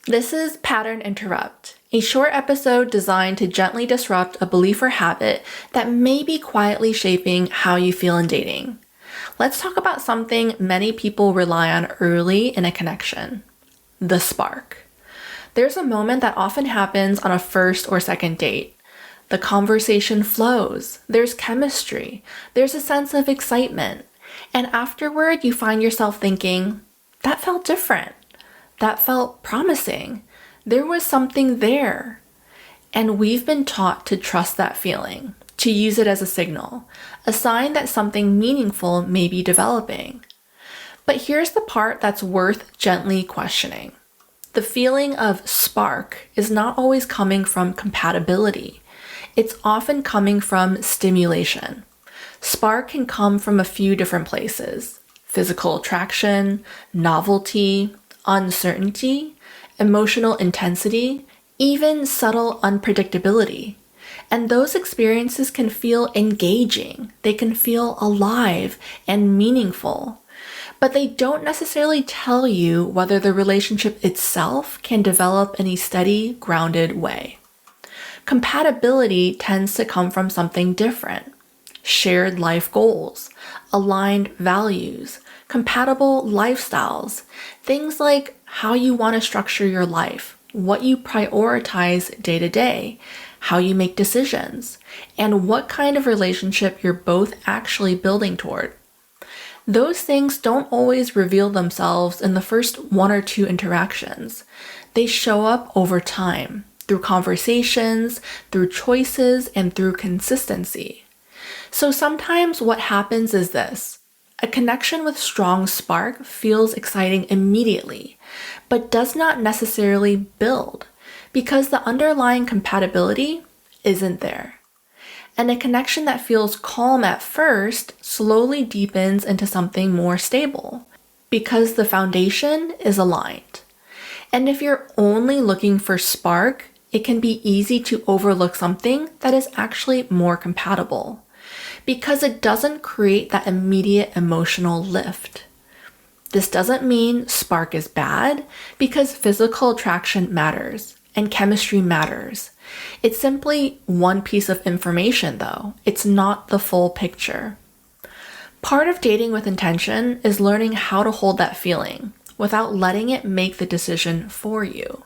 This is Pattern Interrupt, a short episode designed to gently disrupt a belief or habit that may be quietly shaping how you feel in dating. Let's talk about something many people rely on early in a connection: the spark. There's a moment that often happens on a first or second date. The conversation flows, there's chemistry, there's a sense of excitement, and afterward you find yourself thinking, that felt different. That felt promising. There was something there. And we've been taught to trust that feeling, to use it as a signal, a sign that something meaningful may be developing. But here's the part that's worth gently questioning. The feeling of spark is not always coming from compatibility. It's often coming from stimulation. Spark can come from a few different places: physical attraction, novelty, uncertainty, emotional intensity, even subtle unpredictability. And those experiences can feel engaging, they can feel alive and meaningful, but they don't necessarily tell you whether the relationship itself can develop in a steady, grounded way. Compatibility tends to come from something different: shared life goals, aligned values, compatible lifestyles, things like how you want to structure your life, what you prioritize day to day, how you make decisions, and what kind of relationship you're both actually building toward. Those things don't always reveal themselves in the first one or two interactions. They show up over time, through conversations, through choices, and through consistency. So sometimes what happens is this: a connection with strong spark feels exciting immediately, but does not necessarily build because the underlying compatibility isn't there. And a connection that feels calm at first slowly deepens into something more stable because the foundation is aligned. And if you're only looking for spark, it can be easy to overlook something that is actually more compatible, because it doesn't create that immediate emotional lift. This doesn't mean spark is bad, because physical attraction matters and chemistry matters. It's simply one piece of information though. It's not the full picture. Part of dating with intention is learning how to hold that feeling without letting it make the decision for you.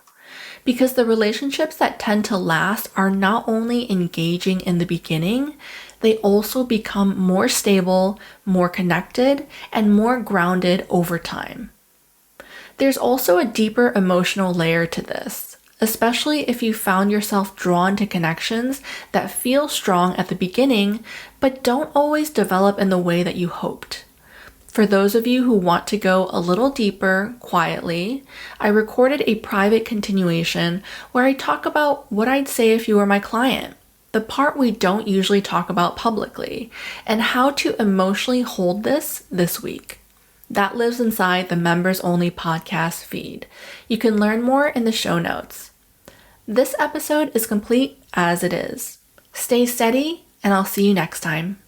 Because the relationships that tend to last are not only engaging in the beginning, they also become more stable, more connected, and more grounded over time. There's also a deeper emotional layer to this, especially if you found yourself drawn to connections that feel strong at the beginning, but don't always develop in the way that you hoped. For those of you who want to go a little deeper, quietly, I recorded a private continuation where I talk about what I'd say if you were my client, the part we don't usually talk about publicly, and how to emotionally hold this week. That lives inside the members only podcast feed. You can learn more in the show notes. This episode is complete as it is. Stay steady, and I'll see you next time.